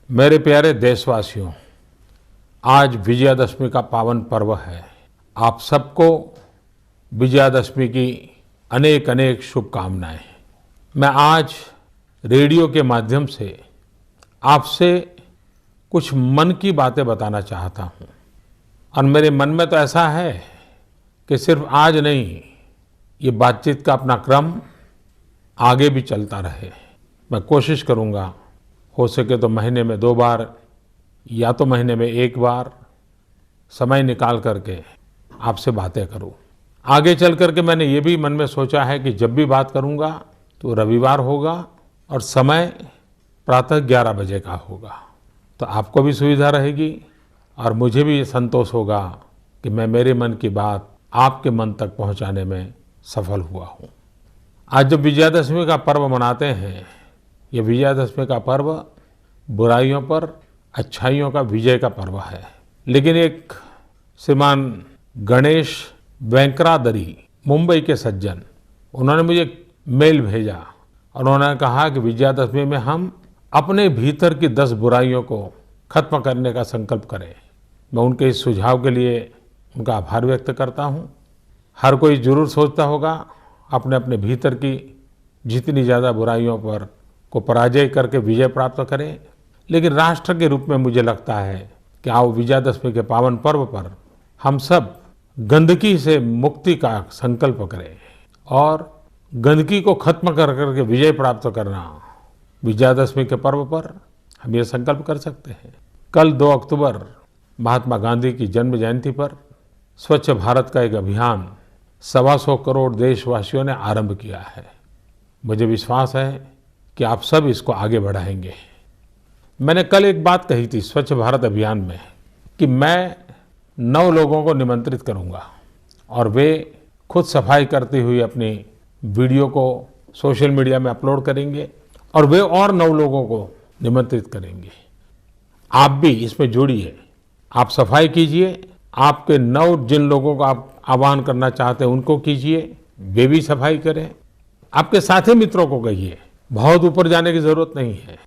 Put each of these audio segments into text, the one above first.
मेरे प्यारे देशवासियों, आज विजयादशमी का पावन पर्व है। आप सबको विजयादशमी की अनेक अनेक शुभकामनाएं। मैं आज रेडियो के माध्यम से आपसे कुछ मन की बातें बताना चाहता हूं। और मेरे मन में तो ऐसा है कि सिर्फ आज नहीं, ये बातचीत का अपना क्रम आगे भी चलता रहे। मैं कोशिश करूंगा, हो सके तो महीने में 2 बार या तो महीने में 1 बार समय निकाल करके आपसे बातें करूं। आगे चल करके मैंने ये भी मन में सोचा है कि जब भी बात करूंगा तो रविवार होगा और समय प्रातः 11 बजे का होगा, तो आपको भी सुविधा रहेगी और मुझे भी ये संतोष होगा कि मैं मेरे मन की बात आपके मन तक पहुंचाने में सफल हुआ हूं। आज जब विजयादशमी का पर्व मनाते हैं, ये विजयादशमी का पर्व बुराइयों पर अच्छाइयों का विजय का पर्व है। लेकिन एक श्रीमान गणेश वेंकरादरी, मुंबई के सज्जन, उन्होंने मुझे मेल भेजा और उन्होंने कहा कि विजयादशमी में हम अपने भीतर की 10 बुराइयों को खत्म करने का संकल्प करें। मैं उनके इस सुझाव के लिए उनका आभार व्यक्त करता हूँ। हर कोई जरूर सोचता होगा अपने अपने भीतर की जितनी ज़्यादा बुराइयों पर को पराजय करके विजय प्राप्त करें। लेकिन राष्ट्र के रूप में मुझे लगता है कि आओ विजयादशमी के पावन पर्व पर हम सब गंदगी से मुक्ति का संकल्प करें और गंदगी को खत्म कर करके विजय प्राप्त करना। विजयादशमी के पर्व पर हम ये संकल्प कर सकते हैं। कल 2 अक्टूबर महात्मा गांधी की जन्म जयंती पर स्वच्छ भारत का एक अभियान 125 करोड़ देशवासियों ने आरंभ किया है। मुझे विश्वास है कि आप सब इसको आगे बढ़ाएंगे। मैंने कल एक बात कही थी स्वच्छ भारत अभियान में कि मैं 9 लोगों को निमंत्रित करूंगा और वे खुद सफाई करती हुई अपनी वीडियो को सोशल मीडिया में अपलोड करेंगे और वे और 9 लोगों को निमंत्रित करेंगे। आप भी इसमें जुड़िए, आप सफाई कीजिए। आपके 9 जिन लोगों को आप आह्वान करना चाहते हैं उनको कीजिए, वे भी सफाई करें। आपके साथी मित्रों को कहिए, बहुत ऊपर जाने की जरूरत नहीं है।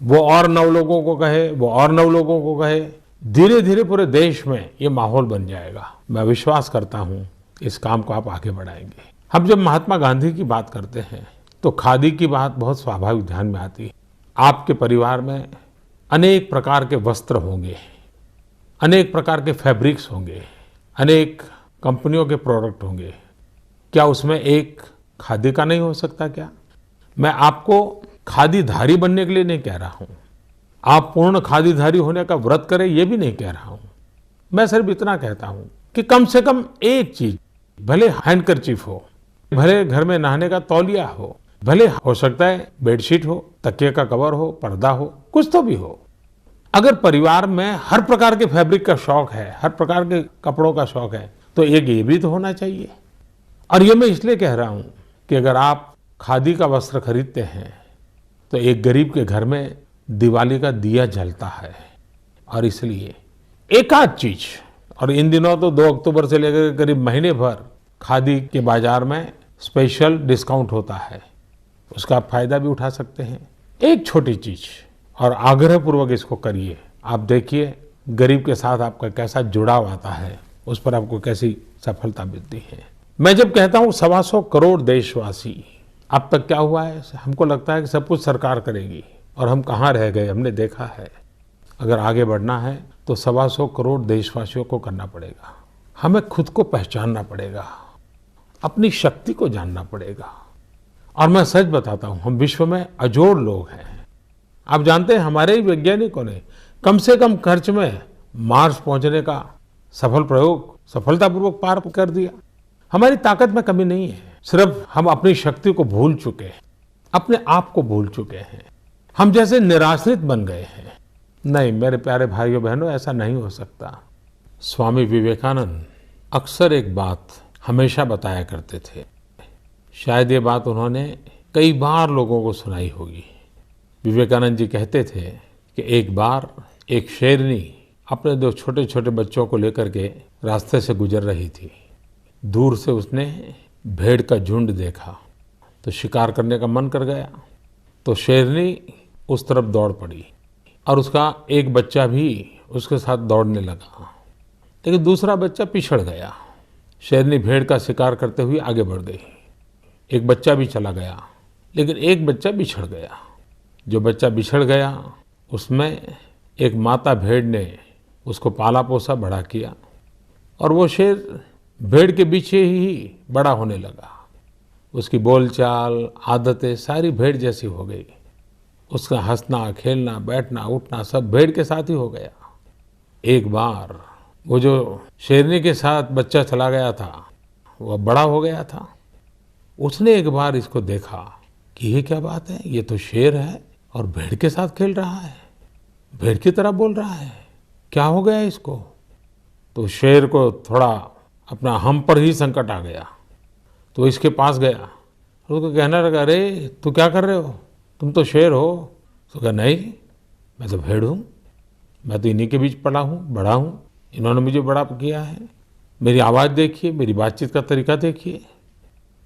वो और 9 लोगों को कहे, वो और 9 लोगों को कहे, धीरे धीरे पूरे देश में ये माहौल बन जाएगा। मैं विश्वास करता हूँ इस काम को आप आगे बढ़ाएंगे। हम जब महात्मा गांधी की बात करते हैं तो खादी की बात बहुत स्वाभाविक ध्यान में आती है। आपके परिवार में अनेक प्रकार के वस्त्र होंगे, अनेक प्रकार के फैब्रिक्स होंगे, अनेक कंपनियों के प्रोडक्ट होंगे। क्या उसमें एक खादी का नहीं हो सकता क्या? मैं आपको खादीधारी बनने के लिए नहीं कह रहा हूं। आप पूर्ण खादीधारी होने का व्रत करें, ये भी नहीं कह रहा हूं। मैं सिर्फ इतना कहता हूं कि कम से कम एक चीज, भले हैंडकरचीफ हो, भले घर में नहाने का तौलिया हो, भले हो सकता है बेडशीट हो, तकिए का कवर हो, पर्दा हो, कुछ तो भी हो। अगर परिवार में हर प्रकार के फैब्रिक का शौक है, हर प्रकार के कपड़ों का शौक है, तो एक ये भी तो होना चाहिए। और ये मैं इसलिए कह रहा हूं कि अगर आप खादी का वस्त्र खरीदते हैं तो एक गरीब के घर में दिवाली का दिया जलता है। और इसलिए एक आध चीज, और इन दिनों तो 2 अक्टूबर से लेकर करीब महीने भर खादी के बाजार में स्पेशल डिस्काउंट होता है, उसका आप फायदा भी उठा सकते हैं। एक छोटी चीज, और आग्रहपूर्वक इसको करिए। आप देखिए गरीब के साथ आपका कैसा जुड़ाव आता है, उस पर आपको कैसी सफलता मिलती है। मैं जब कहता हूं 125 करोड़ देशवासी, अब तक क्या हुआ है, हमको लगता है कि सब कुछ सरकार करेगी और हम कहाँ रह गए। हमने देखा है अगर आगे बढ़ना है तो 125 करोड़ देशवासियों को करना पड़ेगा। हमें खुद को पहचानना पड़ेगा, अपनी शक्ति को जानना पड़ेगा। और मैं सच बताता हूँ, हम विश्व में अजोड़ लोग हैं। आप जानते हैं हमारे ही वैज्ञानिकों ने कम से कम खर्च में मार्स पहुंचने का सफल प्रयोग सफलतापूर्वक पार कर दिया। हमारी ताकत में कमी नहीं है, सिर्फ हम अपनी शक्ति को भूल चुके हैं, अपने आप को भूल चुके हैं। हम जैसे निराश्रित बन गए हैं। नहीं मेरे प्यारे भाइयों बहनों, ऐसा नहीं हो सकता। स्वामी विवेकानंद अक्सर एक बात हमेशा बताया करते थे। शायद ये बात उन्होंने कई बार लोगों को सुनाई होगी। विवेकानंद जी कहते थे कि एक बार एक शेरनी अपने 2 छोटे छोटे बच्चों को लेकर के रास्ते से गुजर रही थी। दूर से उसने भेड़ का झुंड देखा तो शिकार करने का मन कर गया, तो शेरनी उस तरफ दौड़ पड़ी। और उसका एक बच्चा भी उसके साथ दौड़ने लगा, लेकिन दूसरा बच्चा पिछड़ गया। शेरनी भेड़ का शिकार करते हुए आगे बढ़ गई। एक बच्चा भी चला गया, लेकिन एक बच्चा बिछड़ गया। जो बच्चा बिछड़ गया उसमें एक माता भेड़ ने उसको पाला पोसा बड़ा किया, और वो शेर भेड़ के पीछे ही बड़ा होने लगा। उसकी बोलचाल, आदतें सारी भेड़ जैसी हो गई। उसका हंसना, खेलना, बैठना, उठना सब भेड़ के साथ ही हो गया। एक बार वो जो शेरनी के साथ बच्चा चला गया था, वह बड़ा हो गया था। उसने एक बार इसको देखा कि ये क्या बात है, ये तो शेर है और भेड़ के साथ खेल रहा है, भेड़ की तरह बोल रहा है, क्या हो गया इसको। तो शेर को थोड़ा अपना हम पर ही संकट आ गया, तो इसके पास गया और उसको कहने लगा, अरे तू क्या कर रहे हो, तुम तो शेर हो। तो कहा, नहीं मैं तो भेड़ हूँ, मैं तो इन्हीं के बीच पला हूँ, बड़ा हूँ, इन्होंने मुझे बड़ा किया है, मेरी आवाज़ देखिए, मेरी बातचीत का तरीका देखिए।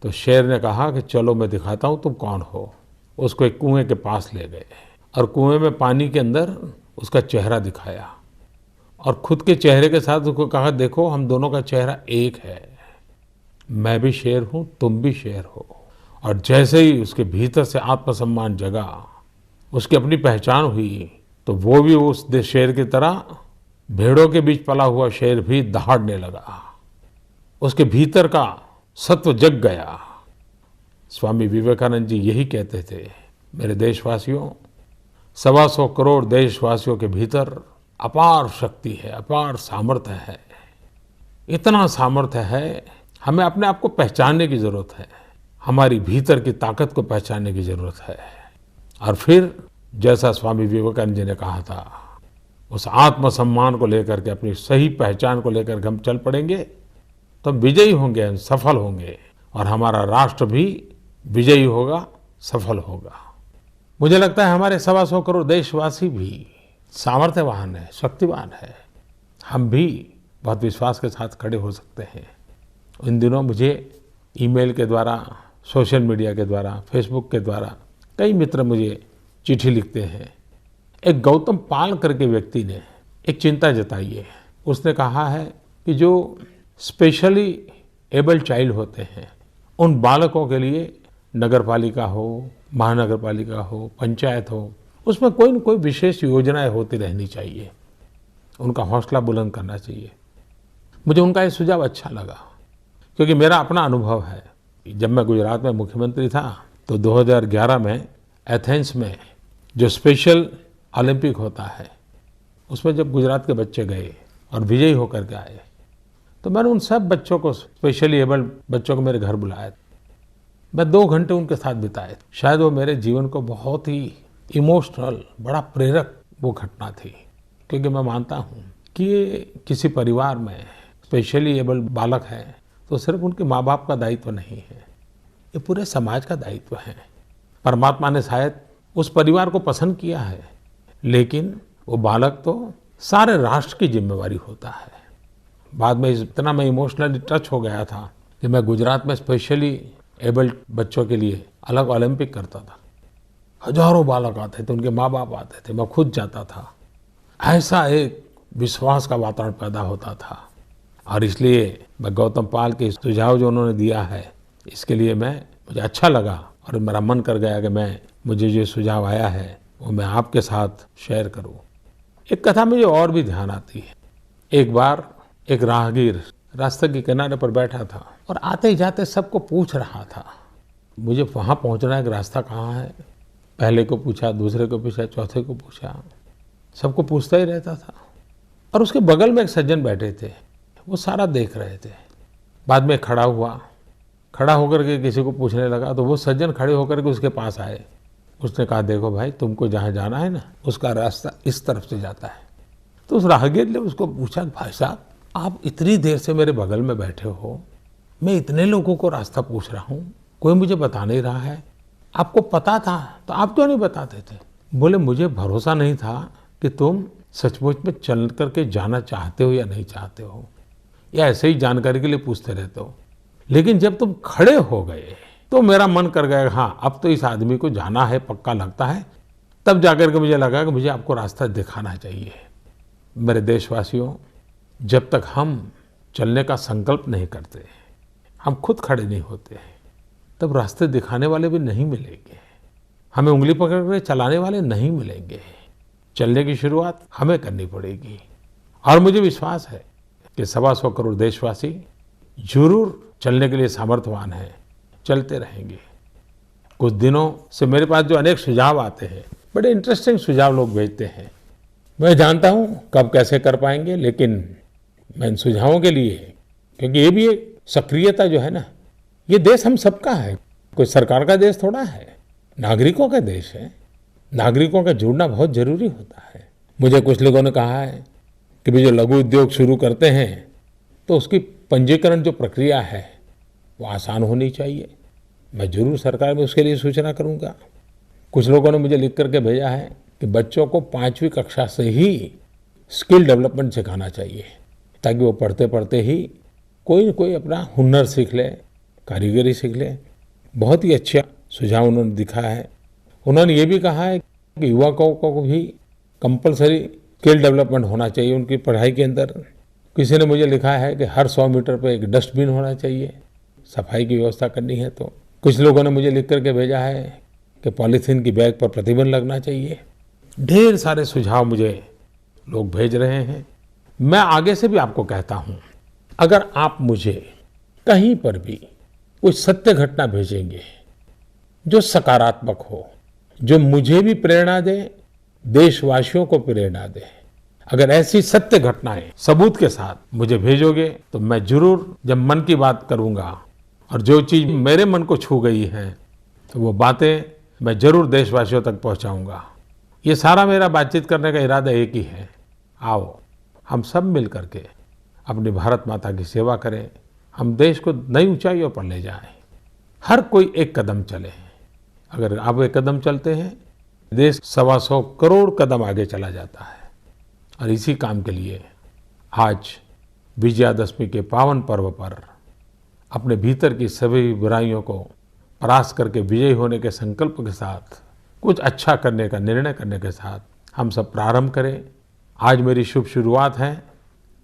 तो शेर ने कहा कि चलो मैं दिखाता हूँ तुम कौन हो। उसको एक कुएं के पास ले गए और कुएं में पानी के अंदर उसका चेहरा दिखाया, और खुद के चेहरे के साथ उसको कहा, देखो हम दोनों का चेहरा एक है, मैं भी शेर हूँ, तुम भी शेर हो। और जैसे ही उसके भीतर से आत्मसम्मान जगा, उसकी अपनी पहचान हुई, तो वो भी उस शेर की तरह भेड़ों के बीच पला हुआ शेर भी दहाड़ने लगा। उसके भीतर का सत्व जग गया। स्वामी विवेकानंद जी यही कहते थे, मेरे देशवासियों, 125 करोड़ देशवासियों के भीतर अपार शक्ति है, अपार सामर्थ्य है। इतना सामर्थ्य है, हमें अपने आप को पहचानने की जरूरत है, हमारी भीतर की ताकत को पहचानने की जरूरत है। और फिर जैसा स्वामी विवेकानंद जी ने कहा था, उस आत्मसम्मान को लेकर के, अपनी सही पहचान को लेकर के हम चल पड़ेंगे तो हम विजयी होंगे, हम सफल होंगे, और हमारा राष्ट्र भी विजयी होगा, सफल होगा। मुझे लगता है हमारे 125 करोड़ देशवासी भी सामर्थ्यवान है, शक्तिवान है। हम भी बहुत विश्वास के साथ खड़े हो सकते हैं। इन दिनों मुझे ईमेल के द्वारा, सोशल मीडिया के द्वारा, फेसबुक के द्वारा कई मित्र मुझे चिट्ठी लिखते हैं। एक गौतम पाल करके व्यक्ति ने एक चिंता जताई है। उसने कहा है कि जो स्पेशली एबल्ड चाइल्ड होते हैं, उन बालकों के लिए नगर पालिका हो, महानगर पालिका हो, पंचायत हो, उसमें कोई न कोई विशेष योजनाएं होती रहनी चाहिए, उनका हौसला बुलंद करना चाहिए। मुझे उनका ये सुझाव अच्छा लगा, क्योंकि मेरा अपना अनुभव है। जब मैं गुजरात में मुख्यमंत्री था तो 2011 में एथेंस में जो स्पेशल ओलंपिक होता है, उसमें जब गुजरात के बच्चे गए और विजयी होकर के आए, तो मैंने उन सब बच्चों को, स्पेशली एबल्ड बच्चों को मेरे घर बुलाया। मैं 2 घंटे उनके साथ बिताए। शायद वो मेरे जीवन को बहुत ही इमोशनल, बड़ा प्रेरक वो घटना थी, क्योंकि मैं मानता हूँ कि ये किसी परिवार में स्पेशली एबल्ड बालक है तो सिर्फ उनके माँ बाप का दायित्व नहीं है, ये पूरे समाज का दायित्व है। परमात्मा ने शायद उस परिवार को पसंद किया है, लेकिन वो बालक तो सारे राष्ट्र की जिम्मेवारी होता है। बाद में इतना मैं इमोशनली टच हो गया था कि मैं गुजरात में स्पेशली एबल्ड बच्चों के लिए अलग ओलंपिक करता था। हजारों बालक आते थे, उनके माँ बाप आते थे, मैं खुद जाता था। ऐसा एक विश्वास का वातावरण पैदा होता था। और इसलिए मैं गौतम पाल के सुझाव जो उन्होंने दिया है, इसके लिए मुझे अच्छा लगा और मेरा मन कर गया कि मुझे जो सुझाव आया है वो मैं आपके साथ शेयर करूं। एक कथा मुझे और भी ध्यान आती है। एक बार एक राहगीर रास्ते के किनारे पर बैठा था और आते ही जाते सबको पूछ रहा था, मुझे वहाँ पहुँचना है कि रास्ता कहाँ है। पहले को पूछा, दूसरे को पूछा, चौथे को पूछा, सबको पूछता ही रहता था। और उसके बगल में एक सज्जन बैठे थे, वो सारा देख रहे थे। बाद में खड़ा हुआ, खड़ा होकर के किसी को पूछने लगा, तो वो सज्जन खड़े होकर के उसके पास आए। उसने कहा, देखो भाई, तुमको जहाँ जाना है ना, उसका रास्ता इस तरफ से जाता है। तो उस राहगीर ने उसको पूछा, भाई साहब, आप इतनी देर से मेरे बगल में बैठे हो, मैं इतने लोगों को रास्ता पूछ रहा हूँ, कोई मुझे बता नहीं रहा है, आपको पता था तो आप क्यों नहीं बताते थे? बोले, मुझे भरोसा नहीं था कि तुम सचमुच में चल करके जाना चाहते हो या नहीं चाहते हो, या ऐसे ही जानकारी के लिए पूछते रहते हो। लेकिन जब तुम खड़े हो गए तो मेरा मन कर गया, हाँ अब तो इस आदमी को जाना है, पक्का लगता है, तब जाकर के मुझे लगा कि मुझे आपको रास्ता दिखाना चाहिए। मेरे देशवासियों, जब तक हम चलने का संकल्प नहीं करते, हम खुद खड़े नहीं होते, तब रास्ते दिखाने वाले भी नहीं मिलेंगे। हमें उंगली पकड़ कर चलाने वाले नहीं मिलेंगे। चलने की शुरुआत हमें करनी पड़ेगी। और मुझे विश्वास है कि 125 करोड़ देशवासी जरूर चलने के लिए सामर्थ्यवान हैं, चलते रहेंगे। कुछ दिनों से मेरे पास जो अनेक सुझाव आते हैं, बड़े इंटरेस्टिंग सुझाव लोग भेजते हैं। मैं जानता हूं कब कैसे कर पाएंगे, लेकिन मैं इन सुझावों के लिए, क्योंकि ये भी एक सक्रियता जो है ना, ये देश हम सबका है, कोई सरकार का देश थोड़ा है, नागरिकों का देश है। नागरिकों का जुड़ना बहुत जरूरी होता है। मुझे कुछ लोगों ने कहा है कि भी जो लघु उद्योग शुरू करते हैं तो उसकी पंजीकरण जो प्रक्रिया है वो आसान होनी चाहिए। मैं जरूर सरकार में उसके लिए सूचना करूंगा। कुछ लोगों ने मुझे लिख करके भेजा है कि बच्चों को 5वीं कक्षा से ही स्किल डेवलपमेंट सिखाना चाहिए, ताकि वो पढ़ते पढ़ते ही कोई न कोई अपना हुनर सीख ले, कारीगरी सीख ले। बहुत ही अच्छा सुझाव उन्होंने दिखा है। उन्होंने ये भी कहा है कि युवकों को भी कंपलसरी स्किल डेवलपमेंट होना चाहिए उनकी पढ़ाई के अंदर। किसी ने मुझे लिखा है कि हर 100 मीटर पर एक डस्टबिन होना चाहिए, सफाई की व्यवस्था करनी है तो। कुछ लोगों ने मुझे लिख करके भेजा है कि पॉलीथीन की बैग पर प्रतिबंध लगना चाहिए। ढेर सारे सुझाव मुझे लोग भेज रहे हैं। मैं आगे से भी आपको कहता हूं, अगर आप मुझे कहीं पर भी कोई सत्य घटना भेजेंगे जो सकारात्मक हो, जो मुझे भी प्रेरणा दे, देशवासियों को प्रेरणा दे, अगर ऐसी सत्य घटनाएं सबूत के साथ मुझे भेजोगे तो मैं जरूर, जब मन की बात करूंगा और जो चीज मेरे मन को छू गई है, तो वो बातें मैं जरूर देशवासियों तक पहुंचाऊंगा। ये सारा मेरा बातचीत करने का इरादा एक ही है, आओ हम सब मिल करके अपनी भारत माता की सेवा करें, हम देश को नई ऊंचाइयों पर ले जाएं। हर कोई एक कदम चले। अगर आप एक कदम चलते हैं, देश 125 करोड़ कदम आगे चला जाता है। और इसी काम के लिए आज विजयादशमी के पावन पर्व पर अपने भीतर की सभी बुराइयों को परास्त करके विजयी होने के संकल्प के साथ, कुछ अच्छा करने का निर्णय करने के साथ हम सब प्रारंभ करें। आज मेरी शुभ शुरुआत है।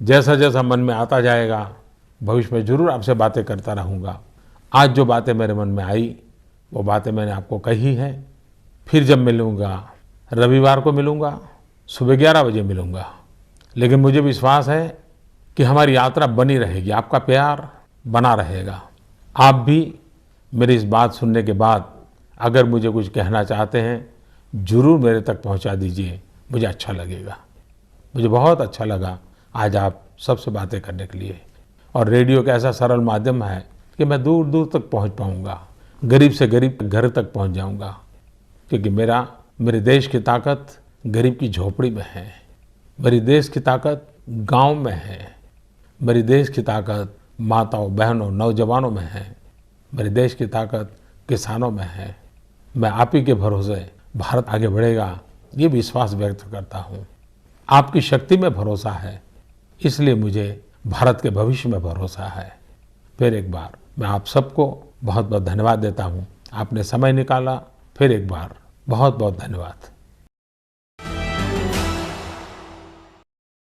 जैसा जैसा मन में आता जाएगा, भविष्य में जरूर आपसे बातें करता रहूँगा। आज जो बातें मेरे मन में आई, वो बातें मैंने आपको कही है। फिर जब मिलूँगा, रविवार को मिलूँगा, सुबह 11 बजे मिलूँगा। लेकिन मुझे विश्वास है कि हमारी यात्रा बनी रहेगी, आपका प्यार बना रहेगा। आप भी मेरी इस बात सुनने के बाद अगर मुझे कुछ कहना चाहते हैं, जरूर मेरे तक पहुंचा दीजिए, मुझे अच्छा लगेगा। मुझे बहुत अच्छा लगा आज आप सबसे बातें करने के लिए। और रेडियो का ऐसा सरल माध्यम है कि मैं दूर दूर तक पहुंच पाऊंगा, गरीब से गरीब घर तक पहुंच जाऊंगा। क्योंकि मेरे देश की ताकत गरीब की झोपड़ी में है, मेरी देश की ताकत गांव में है, मेरी देश की ताकत माताओं, बहनों, नौजवानों में है, मेरे देश की ताकत किसानों में है। मैं आप ही के भरोसे भारत आगे बढ़ेगा, ये विश्वास व्यक्त करता हूँ। आपकी शक्ति में भरोसा है, इसलिए मुझे भारत के भविष्य में भरोसा है। फिर एक बार मैं आप सबको बहुत बहुत धन्यवाद देता हूँ। आपने समय निकाला, फिर एक बार बहुत बहुत धन्यवाद।